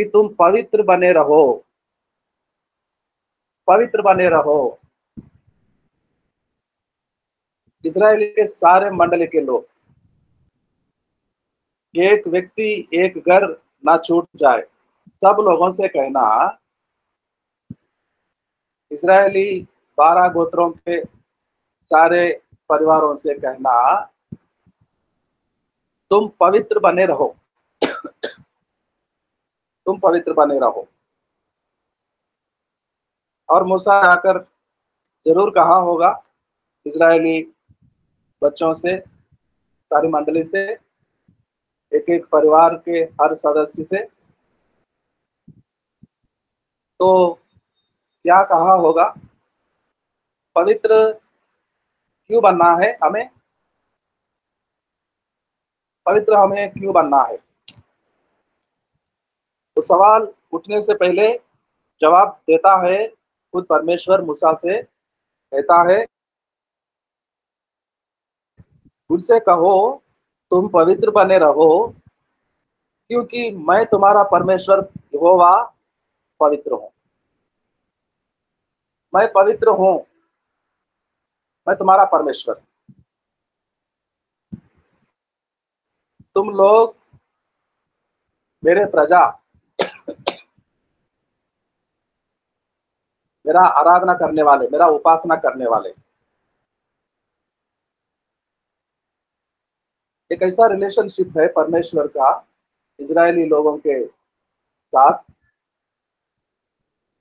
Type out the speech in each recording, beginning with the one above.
कि तुम पवित्र बने रहो, पवित्र बने रहो। इस्राएल के सारे मंडली के लोग, एक व्यक्ति एक घर ना छूट जाए, सब लोगों से कहना, इस्राएली 12 गोत्रों के सारे परिवारों से कहना, तुम पवित्र बने रहो, तुम पवित्र बने रहो। और मूसा आकर जरूर कहा होगा इस्राएली बच्चों से, सारी मंडली से, एक एक परिवार के हर सदस्य से, तो क्या कहा होगा, पवित्र क्यों बनना है हमें, पवित्र हमें क्यों बनना है। तो सवाल उठने से पहले जवाब देता है खुद परमेश्वर मूसा से, कहता है उनसे कहो तुम पवित्र बने रहो, क्योंकि मैं तुम्हारा परमेश्वर यहोवा पवित्र हूं। मैं पवित्र हूं, मैं तुम्हारा परमेश्वर। तुम लोग मेरे प्रजा, मेरा आराधना करने वाले, मेरा उपासना करने वाले। एक ऐसा रिलेशनशिप है परमेश्वर का इजरायली लोगों के साथ,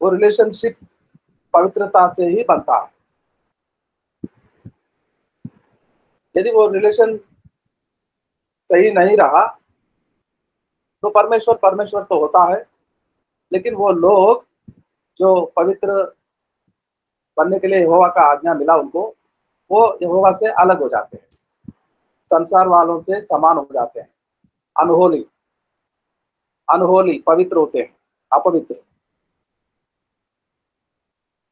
वो रिलेशनशिप पवित्रता से ही बनता है। यदि वो रिलेशन सही नहीं रहा तो परमेश्वर परमेश्वर तो होता है, लेकिन वो लोग जो पवित्र बनने के लिए यहोवा का आज्ञा मिला उनको, वो यहोवा से अलग हो जाते हैं, संसार वालों से समान हो जाते हैं, अनहोली, अनहोली, पवित्र होते हैं, अपवित्र।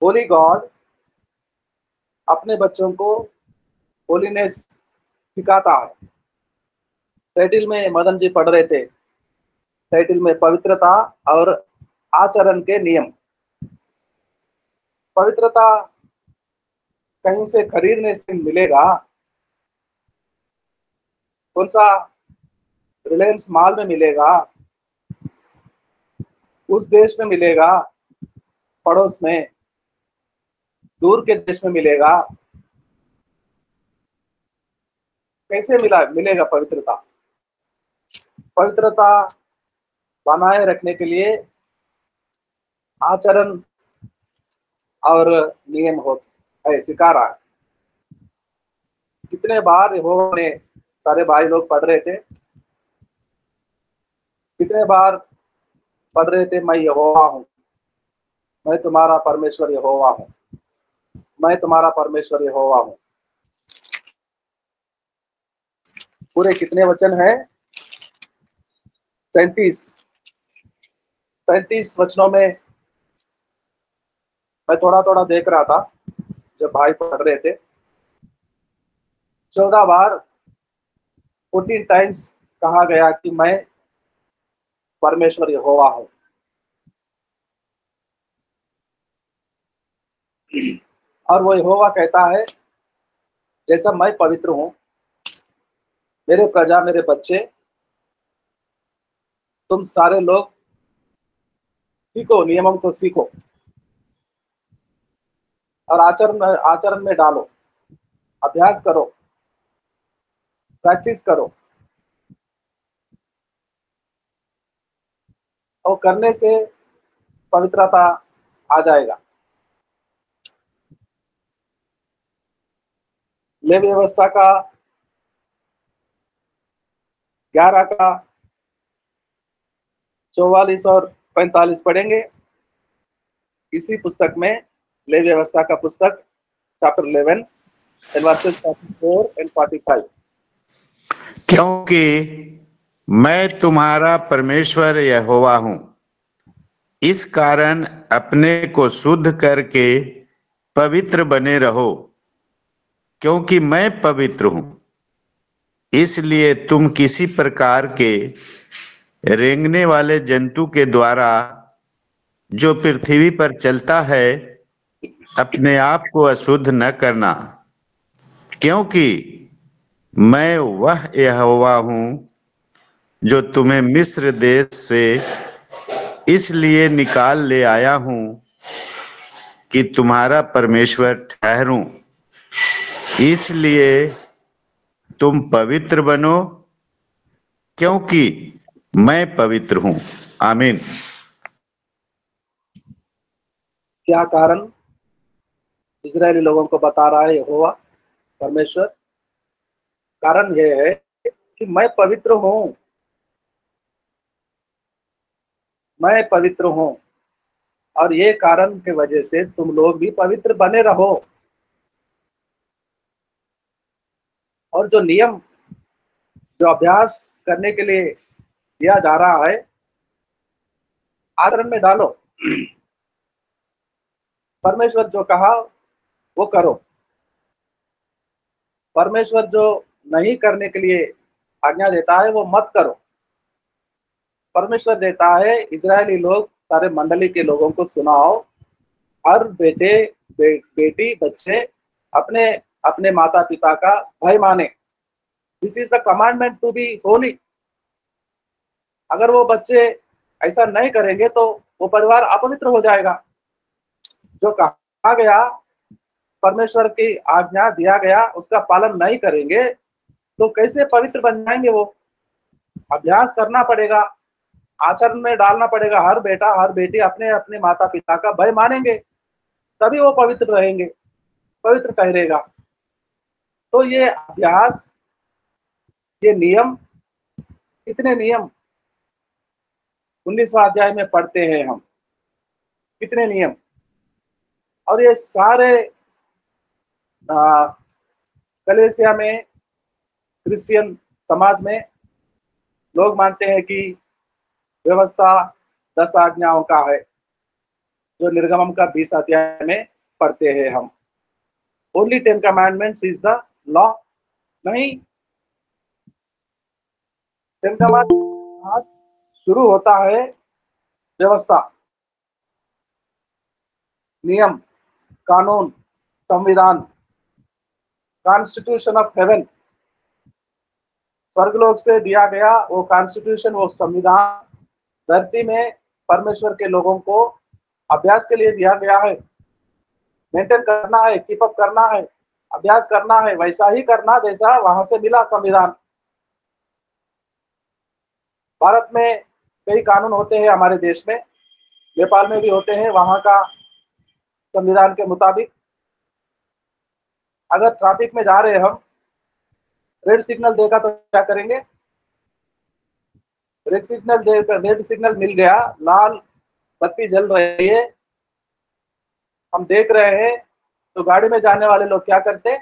होली गॉड अपने बच्चों को होलीनेस सिखाता है। टाइटिल में मदन जी पढ़ रहे थे, टाइटिल में पवित्रता और आचरण के नियम। पवित्रता कहीं से खरीदने से मिलेगा, कौन सा रिलायंस मॉल में मिलेगा, उस देश में मिलेगा, पड़ोस में, दूर के देश में मिलेगा, कैसे मिलेगा पवित्रता। पवित्रता बनाए रखने के लिए आचरण और नियम है, सिखा रहा है। कितने बार यहोवा ने, सारे भाई लोग पढ़ रहे थे, कितने बार पढ़ रहे थे, मैं यहोवा हूं, मैं तुम्हारा परमेश्वर यहोवा हूं, मैं तुम्हारा परमेश्वर यहोवा हूं। पूरे कितने वचन है, 37 वचनों में। मैं थोड़ा थोड़ा देख रहा था जब भाई पढ़ रहे थे। 14 बार, 14 टाइम्स कहा गया कि मैं परमेश्वर यहोवा हूं। और वो यहोवा कहता है जैसा मैं पवित्र हूं, मेरे प्रजा, मेरे बच्चे, तुम सारे लोग सीखो, नियमों को सीखो और आचरण में डालो, अभ्यास करो, प्रैक्टिस करो। और करने से पवित्रता आ जाएगा। लेवी व्यवस्था का 11 का 44 और 45 पढ़ेंगे इसी पुस्तक में, लेवी व्यवस्था का पुस्तक चैप्टर 11 and verses 44 and 45। क्योंकि मैं तुम्हारा परमेश्वर यहोवा हूँ, इस कारण अपने को शुद्ध करके पवित्र बने रहो, क्योंकि मैं पवित्र हूँ। इसलिए तुम किसी प्रकार के रेंगने वाले जंतु के द्वारा जो पृथ्वी पर चलता है, अपने आप को अशुद्ध न करना, क्योंकि मैं वह यहोवा हूँ जो तुम्हें मिस्र देश से इसलिए निकाल ले आया हूँ कि तुम्हारा परमेश्वर ठहरूं। इसलिए तुम पवित्र बनो, क्योंकि मैं पवित्र हूँ। आमीन। क्या कारण इजरायली लोगों को बता रहा है यहोवा परमेश्वर? कारण यह है कि मैं पवित्र हूँ, मैं पवित्र हूँ, और ये कारण की वजह से तुम लोग भी पवित्र बने रहो। और जो नियम, जो अभ्यास करने के लिए दिया जा रहा है, आचरण में डालो। परमेश्वर जो कहा वो करो। परमेश्वर जो नहीं करने के लिए आज्ञा देता है वो मत करो। परमेश्वर देता है इजरायली लोग, सारे मंडली के लोगों को सुनाओ, हर बेटी बच्चे अपने अपने माता पिता का भय माने। This is the commandment to be holy. अगर वो बच्चे ऐसा नहीं करेंगे तो वो परिवार अपवित्र हो जाएगा। जो कहा गया, परमेश्वर की आज्ञा दिया गया, उसका पालन नहीं करेंगे तो कैसे पवित्र बन जाएंगे? वो अभ्यास करना पड़ेगा, आचरण में डालना पड़ेगा। हर बेटा हर बेटी अपने अपने माता पिता का भय मानेंगे, तभी वो पवित्र रहेंगे, पवित्र ठहरेगा। तो ये अभ्यास, ये नियम, कितने नियम 19वां अध्याय में पढ़ते हैं हम, कितने नियम। और ये सारे कलेसिया में, क्रिश्चियन समाज में लोग मानते हैं कि व्यवस्था 10 आज्ञाओं का है, जो निर्गमन का 20 अध्याय में पढ़ते हैं हम। Only 10 commandments is the law. नहीं, 10 कमांडमेंट शुरू होता है व्यवस्था, नियम, कानून, संविधान, कॉन्स्टिट्यूशन ऑफ हेवन। स्वर्गलोक से दिया गया वो कॉन्स्टिट्यूशन, वो संविधान धरती में परमेश्वर के लोगों को अभ्यास के लिए दिया गया है। मेंटेन करना है, कीप अप करना है, अभ्यास करना है, वैसा ही करना जैसा वहां से मिला संविधान। भारत में कई कानून होते हैं, हमारे देश में, नेपाल में भी होते हैं। वहां का संविधान के मुताबिक अगर ट्रैफिक में जा रहे हैं हम, रेड सिग्नल देगा तो क्या करेंगे? रेड सिग्नल देकर, रेड सिग्नल मिल गया, लाल बत्ती जल रही है, हम देख रहे हैं, तो गाड़ी में जाने वाले लोग क्या करते?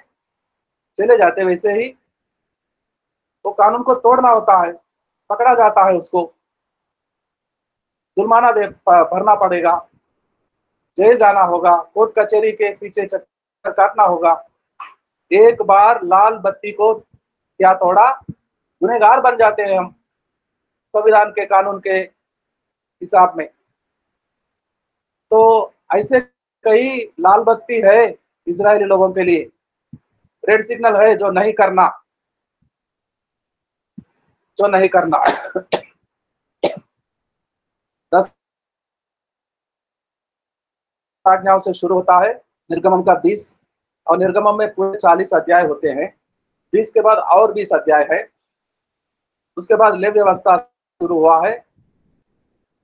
चले जाते। वैसे ही वो कानून को तोड़ना होता है, पकड़ा जाता है, उसको जुर्माना भरना पड़ेगा, जेल जाना होगा, कोर्ट कचहरी के पीछे चक्कर काटना होगा। एक बार लाल बत्ती को क्या तोड़ा, गुनहगार बन जाते हैं हम संविधान के कानून के हिसाब में। तो ऐसे कई लाल बत्ती है इजरायली लोगों के लिए, रेड सिग्नल है जो नहीं करना, जो नहीं करना। 10 आज्ञाओं से शुरू होता है निर्गमन का 20, और निर्गमन में पूरे 40 अध्याय होते हैं। 20 के बाद और 20 अध्याय है। उसके बाद लेवी व्यवस्था शुरू हुआ है,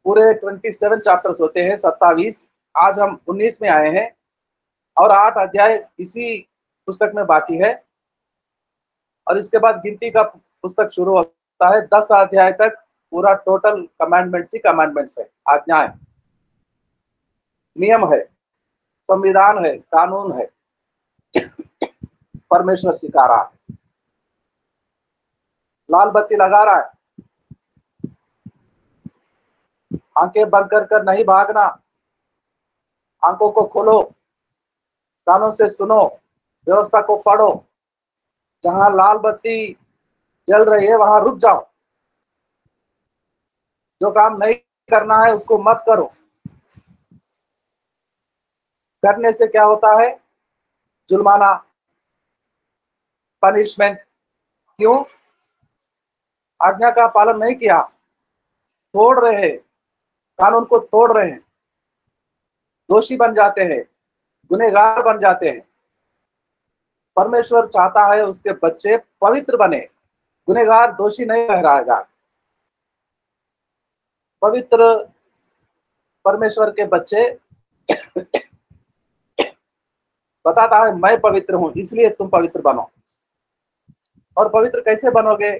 पूरे 27 चैप्टर्स होते हैं, 27। आज हम 19 में आए हैं, और 8 अध्याय इसी पुस्तक में बाकी है। और इसके बाद गिनती का पुस्तक शुरू होता है। 10 अध्याय तक पूरा टोटल कमांडमेंट्स ही कमांडमेंट्स है, आज्ञाएं, नियम है, संविधान है, कानून है, परमेश्वर सिखा रहा है। लाल बत्ती लगा रहा है, आंखें बंद कर कर नहीं भागना, आंखों को खोलो, कानों से सुनो, व्यवस्था को पढ़ो। जहां लाल बत्ती जल रही है वहां रुक जाओ, जो काम नहीं करना है उसको मत करो। करने से क्या होता है? जुर्माना, पनिशमेंट। क्यों? आज्ञा का पालन नहीं किया, तोड़ रहे हैं, कानून को तोड़ रहे हैं, दोषी बन जाते हैं, गुनहगार बन जाते हैं। परमेश्वर चाहता है उसके बच्चे पवित्र बने, गुनहगार दोषी नहीं ठहराएगा। पवित्र परमेश्वर के बच्चे बताता है मैं पवित्र हूं, इसलिए तुम पवित्र बनो। और पवित्र कैसे बनोगे?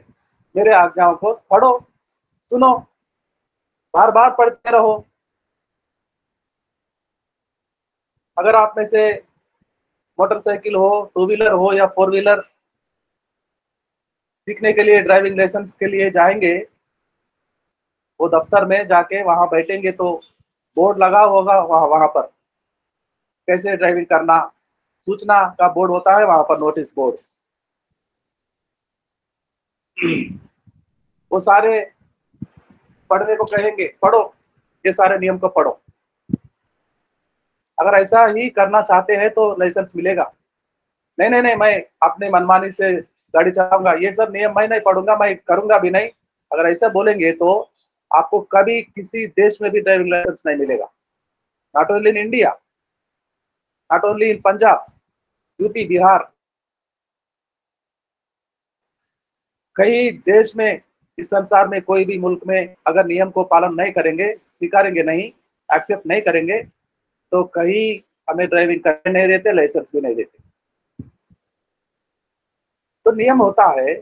मेरे आज्ञाओं को पढ़ो, सुनो, बार बार पढ़ते रहो। अगर आप में से मोटरसाइकिल हो, टू व्हीलर हो या फोर व्हीलर सीखने के लिए, ड्राइविंग लाइसेंस के लिए जाएंगे, वो दफ्तर में जाके वहां बैठेंगे तो बोर्ड लगा होगा वहां पर कैसे ड्राइविंग करना, सूचना का बोर्ड होता है वहां पर, नोटिस बोर्ड। वो सारे पढ़ने को कहेंगे, पढ़ो, ये सारे नियम को पढ़ो। अगर ऐसा ही करना चाहते हैं तो लाइसेंस मिलेगा। नहीं नहीं नहीं, मैं अपने मनमानी से गाड़ी चलाऊंगा, ये सब नियम मैं नहीं पढ़ूंगा, मैं करूंगा भी नहीं। अगर ऐसा बोलेंगे तो आपको कभी किसी देश में भी ड्राइविंग लाइसेंस नहीं मिलेगा। Not only in India, not only in Punjab, UP, Bihar, कई देश में, इस संसार में कोई भी मुल्क में अगर नियम को पालन नहीं करेंगे, स्वीकारेंगे नहीं, एक्सेप्ट नहीं करेंगे, तो कहीं हमें ड्राइविंग करने नहीं देते, लाइसेंस भी नहीं देते। तो नियम होता है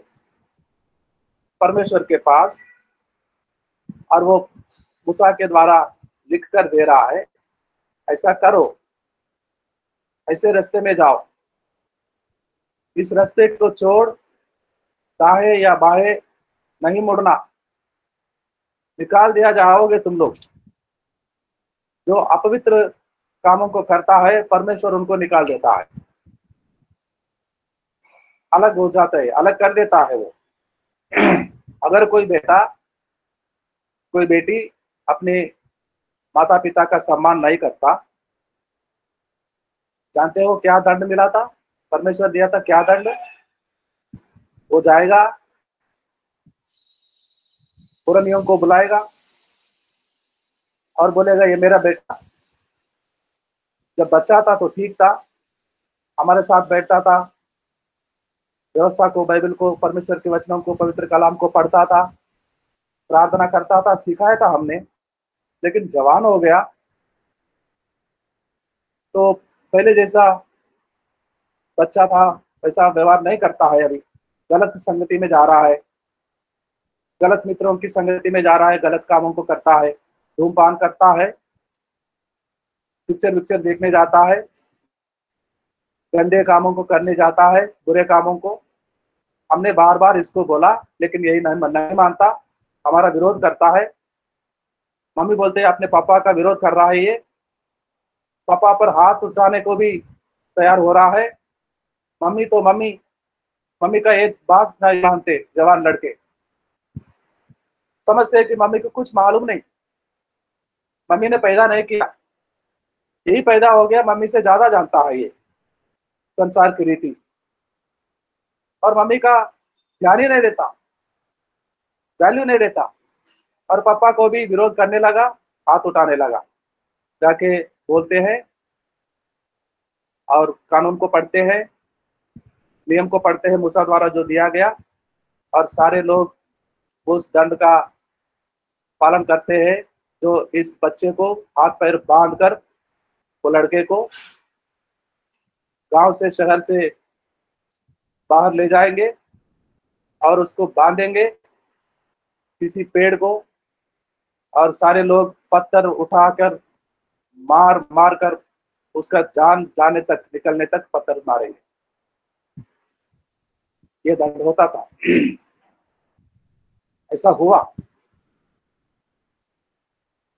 परमेश्वर के पास, और वो मूसा के द्वारा लिख कर दे रहा है, ऐसा करो, ऐसे रास्ते में जाओ, इस रास्ते को छोड़ दाएं या बाएं नहीं मुड़ना, निकाल दिया जाओगे तुम लोग। जो अपवित्र कामों को करता है परमेश्वर उनको निकाल देता है, अलग हो जाता है, अलग कर देता है वो। अगर कोई बेटा, कोई बेटी अपने माता पिता का सम्मान नहीं करता, जानते हो क्या दंड मिला था? परमेश्वर दिया था क्या दंड? वो जाएगा, पूरा नियम को बुलाएगा और बोलेगा ये मेरा बेटा, जब बच्चा था तो ठीक था, हमारे साथ बैठता था, व्यवस्था को, बाइबल को, परमेश्वर के वचनों को, पवित्र कलाम को पढ़ता था, प्रार्थना करता था, सिखाया था हमने। लेकिन जवान हो गया तो पहले जैसा बच्चा था वैसा व्यवहार नहीं करता है। अभी गलत संगति में जा रहा है, गलत मित्रों की संगति में जा रहा है, गलत कामों को करता है, धूमपान करता है, पिक्चर विक्चर देखने जाता है, गंदे कामों को करने जाता है, बुरे कामों को। हमने बार बार इसको बोला लेकिन यही नहीं मानता, हमारा विरोध करता है। मम्मी बोलते हैं अपने पापा का विरोध कर रहा है, ये पापा पर हाथ उठाने को भी तैयार हो रहा है। मम्मी तो मम्मी, मम्मी का एक बात नहीं मानते। जवान लड़के समझते हैं कि मम्मी को कुछ मालूम नहीं, मम्मी ने पैदा नहीं किया, यही पैदा हो गया, मम्मी से ज्यादा जानता है ये संसार की रीति, और मम्मी का ध्यान ही नहीं देता, वैल्यू नहीं देता, और पापा को भी विरोध करने लगा, हाथ उठाने लगा। जाके बोलते हैं और कानून को पढ़ते हैं, नियम को पढ़ते हैं मूसा द्वारा जो दिया गया, और सारे लोग उस दंड का पालन करते हैं जो इस बच्चे को हाथ पैर बांध कर, वो लड़के को गांव से, शहर से बाहर ले जाएंगे और उसको बांधेंगे किसी पेड़ को, और सारे लोग पत्थर उठाकर मार मार कर उसका जान जाने तक, निकलने तक पत्थर मारेंगे। ये दंड होता था। ऐसा हुआ,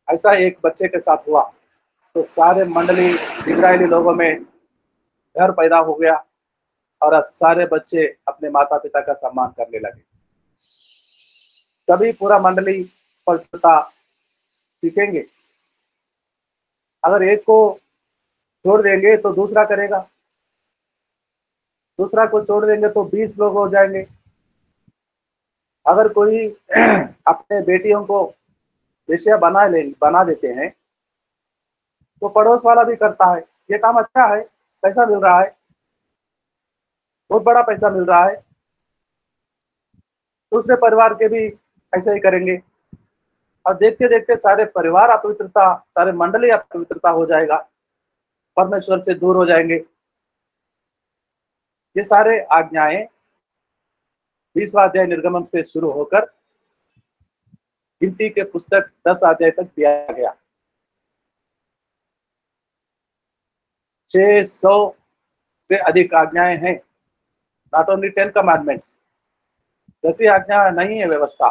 ऐसा एक बच्चे के साथ हुआ तो सारे मंडली इजरायली लोगों में डर पैदा हो गया, और सारे बच्चे अपने माता पिता का सम्मान करने लगे। तभी पूरा मंडली पवित्रता सीखेंगे। अगर एक को छोड़ देंगे तो दूसरा करेगा, दूसरा को छोड़ देंगे तो 20 लोग हो जाएंगे। अगर कोई अपने बेटियों को वेश्या बना देते हैं तो पड़ोस वाला भी करता है। ये काम अच्छा है, पैसा मिल रहा है, बहुत बड़ा पैसा मिल रहा है। दूसरे परिवार के भी ऐसे ही करेंगे और देखते देखते सारे परिवार अपवित्रता, सारे मंडली अपवित्रता हो जाएगा, परमेश्वर से दूर हो जाएंगे। ये सारे आज्ञाएं 20वां अध्याय निर्गमन से शुरू होकर गिनती के पुस्तक 10 अध्याय तक दिया गया। 600 से अधिक आज्ञाएं हैं, नॉट ओनली 10 कमांडमेंट्स। 10 आज्ञा नहीं है व्यवस्था,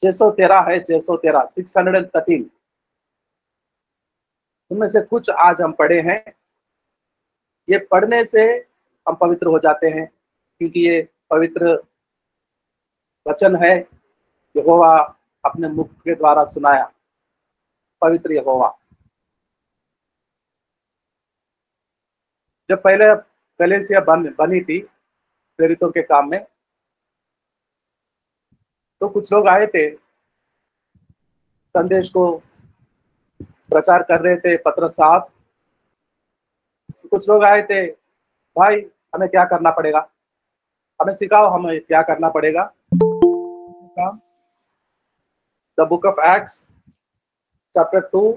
613 है, 613, 613। उनमें से कुछ आज हम पढ़े हैं। ये पढ़ने से हम पवित्र हो जाते हैं, क्योंकि ये पवित्र वचन है, यहोवा अपने मुख के द्वारा सुनाया। पवित्र यहोवा जब पहले कलीसिया बनी थी प्रेरितों के काम में, तो कुछ लोग आए थे, संदेश को प्रचार कर रहे थे। पतरस साहब, कुछ लोग आए थे, भाई हमें क्या करना पड़ेगा, हमें सिखाओ, हमें क्या करना पड़ेगा। The book of acts chapter 2,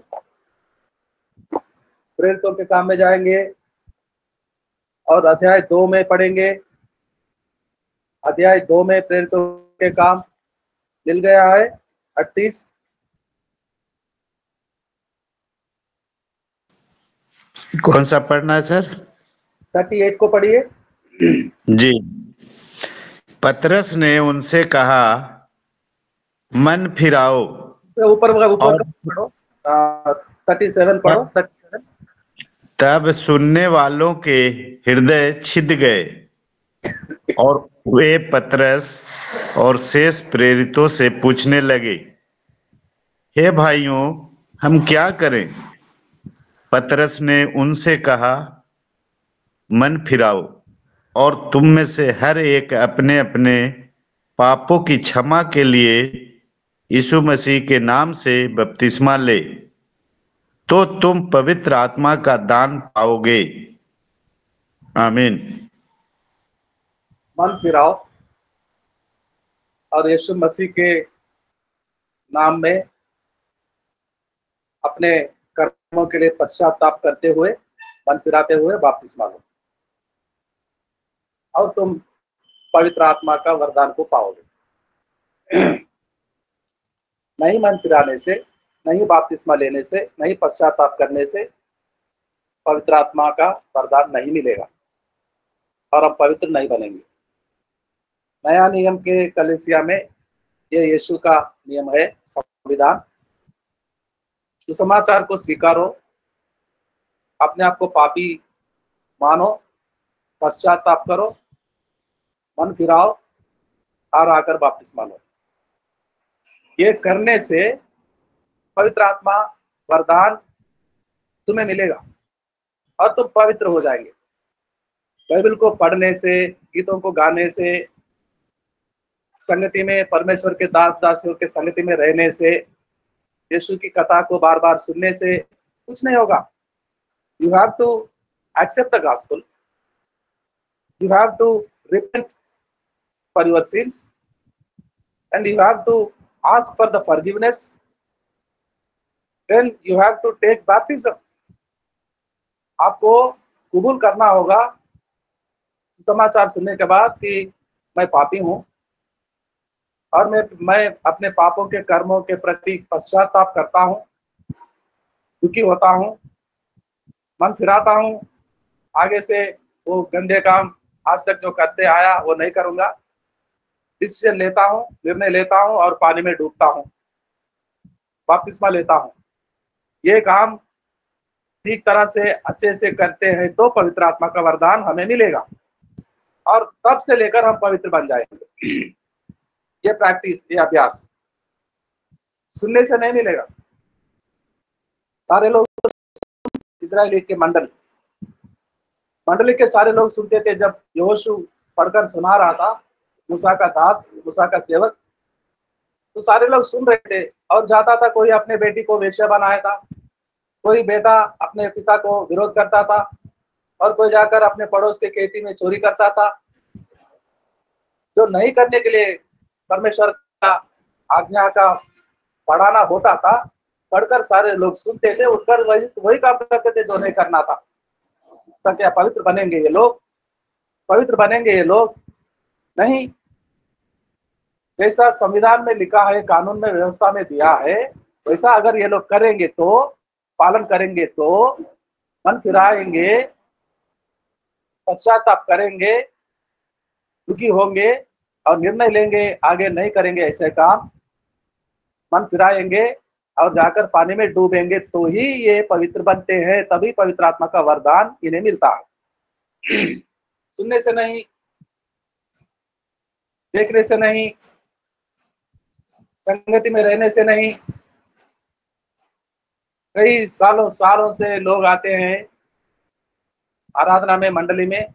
प्रेरितों के काम में जाएंगे और अध्याय 2 में पढ़ेंगे। अध्याय 2 में प्रेरितों के काम मिल गया है 38। कौन सा पढ़ना है सर? 38 को पढ़िए। जी। पतरस ने उनसे कहा, मन फिराओ। ऊपर पढ़ो, 37 पढ़ो, 37। तब सुनने वालों के हृदय छिद गए और वे पतरस और शेष प्रेरितों से पूछने लगे, हे भाइयों, हम क्या करें? पतरस ने उनसे कहा, मन फिराओ और तुम में से हर एक अपने अपने पापों की क्षमा के लिए यीशु मसीह के नाम से बपतिस्मा ले, तो तुम पवित्र आत्मा का दान पाओगे। आमीन। मन फिराओ और यीशु मसीह के नाम में अपने कर्मों के लिए पश्चाताप करते हुए, मन फिराते हुए बपतिस्मा लो और तुम पवित्र आत्मा का वरदान को पाओगे। नहीं मन फिराने से, नहीं बपतिस्मा लेने से, नहीं पश्चाताप करने से पवित्र आत्मा का वरदान नहीं मिलेगा और हम पवित्र नहीं बनेंगे। नया नियम के कलीसिया में ये यीशु का नियम है, संविधान। सुसमाचार को स्वीकारो, अपने आप को पापी मानो, पश्चाताप करो, मन फिराओ और आकर बपतिस्मा लो। ये करने से पवित्र आत्मा वरदान तुम्हें मिलेगा और तुम पवित्र हो जाएंगे। बाइबल को पढ़ने से, गीतों को गाने से, संगति में परमेश्वर के दास दासियों के संगति में रहने से, यीशु की कथा को बार बार सुनने से कुछ नहीं होगा। You have to accept the gospel, you have to repent for your sins and you have to ask for the forgiveness, then you have to take baptism. आपको कबूल करना होगा समाचार सुनने के बाद कि मैं पापी हूं और मैं अपने पापों के कर्मों के प्रति पश्चाताप करता हूं, दुखी होता हूं, मन फिराता हूं, आगे से वो गंदे काम आज तक जो करते आया वो नहीं करूंगा। डिसीजन लेता हूं, निर्णय लेता हूं और पानी में डूबता हूं, बपतिस्मा लेता हूं। ये काम ठीक तरह से अच्छे से करते हैं तो पवित्र आत्मा का वरदान हमें मिलेगा और तब से लेकर हम पवित्र बन जाएंगे। ये प्रैक्टिस, ये अभ्यास सुनने से नहीं मिलेगा। सारे लोग इजराइल के मंडली के सारे लोग सुनते थे। जब यहोशू पढ़कर सुना रहा था, मूसा का दास, मूसा का सेवक, तो सारे लोग सुन रहे थे। और जाता था, कोई अपने बेटी को वेश्या बनाया था, कोई बेटा अपने पिता को विरोध करता था, और कोई जाकर अपने पड़ोस के खेती में चोरी करता था। जो नहीं करने के लिए परमेश्वर का आज्ञा का पढ़ाना होता था, पढ़कर सारे लोग सुनते थे, उठकर वही काम करते थे जो नहीं करना था। तो क्या पवित्र बनेंगे ये लोग? पवित्र बनेंगे ये लोग? नहीं। जैसा संविधान में लिखा है, कानून में, व्यवस्था में दिया है, वैसा अगर ये लोग करेंगे, तो पालन करेंगे, तो मन फिराएंगे, पश्चाताप करेंगे, दुखी होंगे और निर्णय लेंगे, आगे नहीं करेंगे ऐसे काम, मन फिराएंगे और जाकर पानी में डूबेंगे, तो ही ये पवित्र बनते हैं। तभी पवित्र आत्मा का वरदान इन्हें मिलता है। सुनने से नहीं, देखने से नहीं, संगति में रहने से नहीं। कई सालों सालों से लोग आते हैं आराधना में, मंडली में,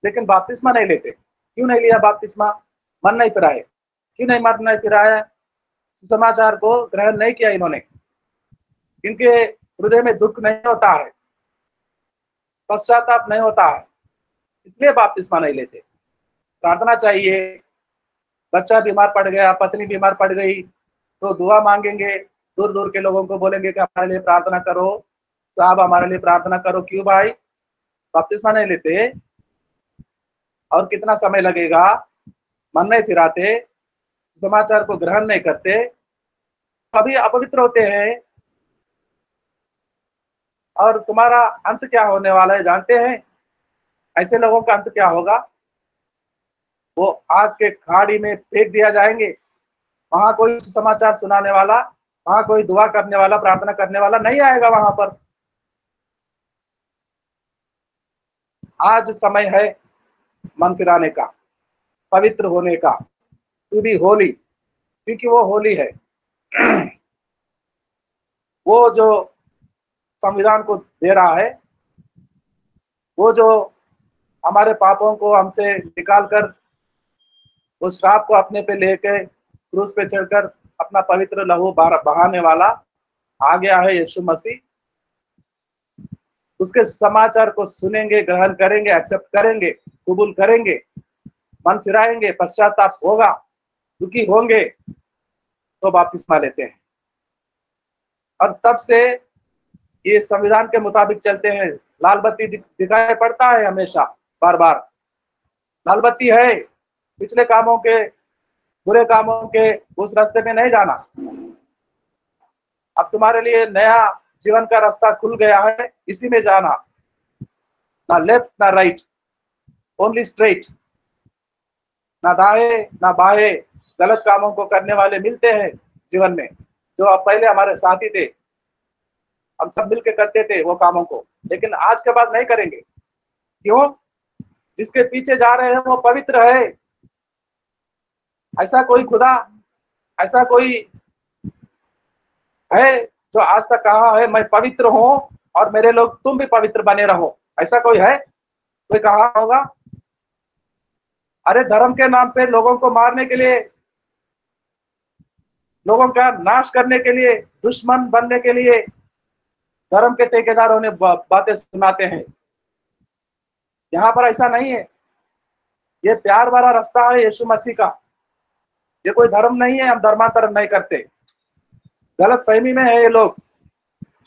लेकिन बपतिस्मा नहीं लेते। क्यों नहीं लिया बपतिस्मा? मन नहीं फिराए। क्यों नहीं मन नहीं फिराया? सुसमाचार को ग्रहण नहीं किया इन्होंने। इनके हृदय में दुख नहीं होता है, पश्चाताप नहीं होता है, इसलिए बपतिस्मा नहीं लेते। प्रार्थना चाहिए। बच्चा बीमार पड़ गया, पत्नी बीमार पड़ गई, तो दुआ मांगेंगे, दूर दूर के लोगों को बोलेंगे कि हमारे लिए प्रार्थना करो, साहब हमारे लिए प्रार्थना करो। क्यों भाई बपतिस्मा नहीं लेते? और कितना समय लगेगा? मन नहीं फिराते, समाचार को ग्रहण नहीं करते, कभी अपवित्र होते हैं। और तुम्हारा अंत क्या होने वाला है जानते हैं? ऐसे लोगों का अंत क्या होगा? वो आग के खाड़ी में फेंक दिया जाएंगे। वहां कोई समाचार सुनाने वाला, वहां कोई दुआ करने वाला, प्रार्थना करने वाला नहीं आएगा वहां पर। आज समय है मन फिराने का, पवित्र होने का। तू भी होली, क्योंकि वो होली है। वो जो संविधान को दे रहा है, वो जो हमारे पापों को हमसे निकाल कर उस श्राप को अपने पे लेके क्रूस पे चढ़कर अपना पवित्र लहू बहाने वाला आ गया है, यीशु मसीह। उसके समाचार को सुनेंगे, ग्रहण करेंगे, एक्सेप्ट करेंगे, कबूल करेंगे, मन फिराएंगे, पश्चाताप होगा, दुखी होंगे, तो बपतिस्मा लेते हैं। और तब से ये संविधान के मुताबिक चलते हैं। लाल बत्ती दिखाई पड़ता है हमेशा, बार बार लाल बत्ती है। पिछले कामों के, बुरे कामों के उस रास्ते में नहीं जाना। अब तुम्हारे लिए नया जीवन का रास्ता खुल गया है, इसी में जाना। ना लेफ्ट ना राइट, ओनली स्ट्रेट। ना दाएं ना बाएं गलत कामों को करने वाले मिलते हैं जीवन में, जो अब पहले हमारे साथी थे। हम सब मिलके करते थे वो कामों को, लेकिन आज के बाद नहीं करेंगे। क्यों? जिसके पीछे जा रहे हैं वो पवित्र है। ऐसा कोई खुदा, ऐसा कोई है जो आज तक कहा है मैं पवित्र हूं और मेरे लोग तुम भी पवित्र बने रहो? ऐसा कोई है? कोई कहा होगा? अरे धर्म के नाम पे लोगों को मारने के लिए, लोगों का नाश करने के लिए, दुश्मन बनने के लिए धर्म के ठेकेदारों ने बातें सुनाते हैं। यहाँ पर ऐसा नहीं है। ये प्यार वाला रास्ता है यीशु मसीह का। ये कोई धर्म नहीं है। हम धर्मांतरण नहीं करते। गलत फहमी में है ये लोग,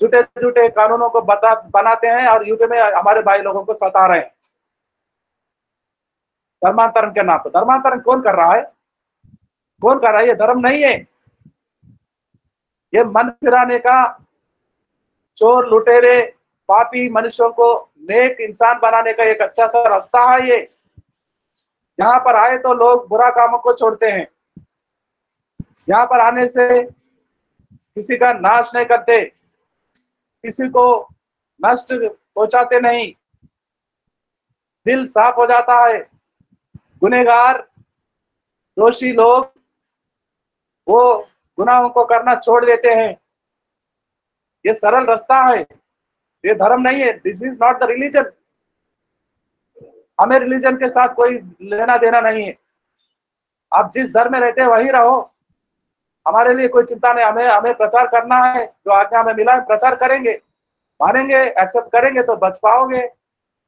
झूठे झूठे कानूनों को बनाते हैं और यूपी में हमारे भाई लोगों को सता रहे हैं धर्मांतरण के नाम पर। धर्मांतरण कौन कर रहा है? कौन कर रहा है? ये धर्म नहीं है। ये मन फिराने का, चोर लुटेरे पापी मनुष्यों को नेक इंसान बनाने का एक अच्छा सा रास्ता है ये। यहाँ पर आए तो लोग बुरा कामों को छोड़ते हैं। यहाँ पर आने से किसी का नाश नहीं करते, किसी को नष्ट पहुंचाते नहीं, दिल साफ हो जाता है। गुनहगार, दोषी लोग वो गुनाहों को करना छोड़ देते हैं। ये सरल रास्ता है, ये धर्म नहीं है। This is not the religion. हमें रिलीजन के साथ कोई लेना देना नहीं है। आप जिस धर्म में रहते हैं वही रहो, हमारे लिए कोई चिंता नहीं। हमें हमें प्रचार करना है, जो आज्ञा हमें मिला है प्रचार करेंगे, मानेंगे, एक्सेप्ट करेंगे तो बच पाओगे,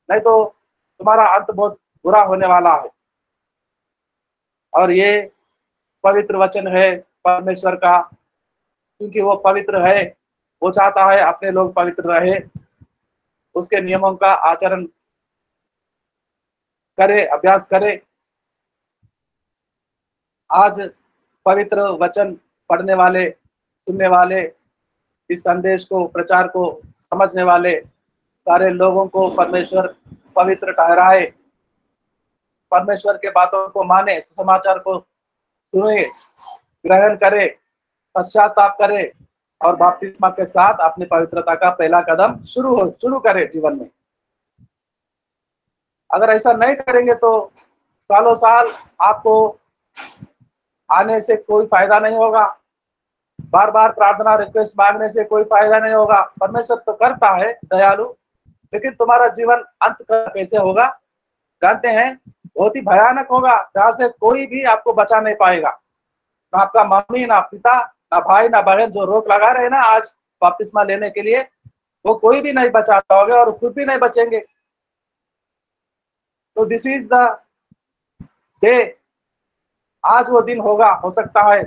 नहीं तो तुम्हारा अंत बहुत बुरा होने वाला है। और ये पवित्र वचन है परमेश्वर का, क्योंकि वो पवित्र है। वो चाहता है अपने लोग पवित्र रहे, उसके नियमों का आचरण करे, अभ्यास करे। आज पवित्र वचन पढ़ने वाले, सुनने वाले, इस संदेश को, प्रचार को समझने वाले सारे लोगों को परमेश्वर पवित्र ठहराए, परमेश्वर के बातों को माने, सुसमाचार को सुने, ग्रहण करे, पश्चाताप करे और बपतिस्मा के साथ अपनी पवित्रता का पहला कदम शुरू करे जीवन में। अगर ऐसा नहीं करेंगे तो सालों साल आपको आने से कोई फायदा नहीं होगा, बार बार प्रार्थना रिक्वेस्ट मांगने से कोई फायदा नहीं होगा। परमेश्वर तो करता है दयालु, लेकिन तुम्हारा जीवन अंत कैसे होगा जानते हैं? बहुत ही भयानक होगा, जहां से कोई भी आपको बचा नहीं पाएगा, ना आपका मम्मी, ना पिता, ना भाई, ना बहन। जो रोक लगा रहे हैं ना आज बपतिस्मा लेने के लिए, वो कोई भी नहीं बचा पाओगे और खुद भी नहीं बचेंगे। तो दिस इज द डे, आज वो दिन होगा। हो सकता है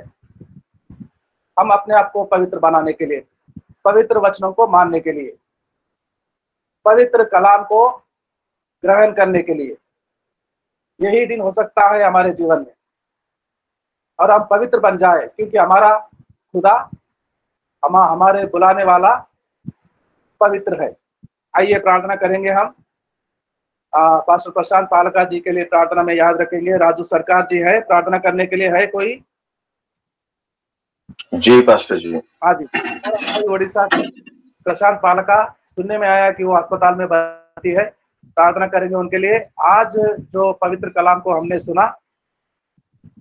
हम अपने आप को पवित्र बनाने के लिए, पवित्र वचनों को मानने के लिए, पवित्र कलाम को ग्रहण करने के लिए, यही दिन हो सकता है हमारे जीवन में, और हम पवित्र बन जाए, क्योंकि हमारा खुदा, हमारे बुलाने वाला पवित्र है। आइए प्रार्थना करेंगे हम। पास्टर प्रशांत पालका जी के लिए प्रार्थना में याद रखेंगे। राजू सरकार जी है, प्रार्थना करने के लिए है कोई? जी पास्टर जी। हाँ जी। और उड़ीसा प्रशांत पालका, सुनने में आया कि वो अस्पताल में भर्ती है, प्रार्थना करेंगे उनके लिए। आज जो पवित्र कलाम को हमने सुना,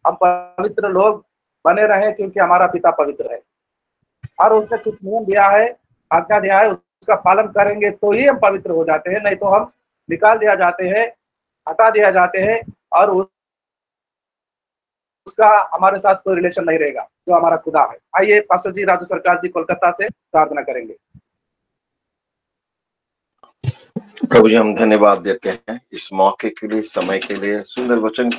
हम पवित्र लोग बने रहे, क्योंकि हमारा पिता पवित्र है और उसने कुछ नियम दिया है, आज्ञा दिया है, उसका पालन करेंगे तो ही हम पवित्र हो जाते हैं, नहीं तो हम निकाल दिया जाते हैं, हटा दिया जाते हैं और उसका हमारे साथ कोई रिलेशन नहीं रहेगा, जो हमारा खुदा है। आइए पास्टर जी राजू सरकार जी कोलकाता से प्रार्थना करेंगे। प्रभु जी, हम धन्यवाद देते हैं इस मौके के लिए, समय के लिए, सुंदर वचन के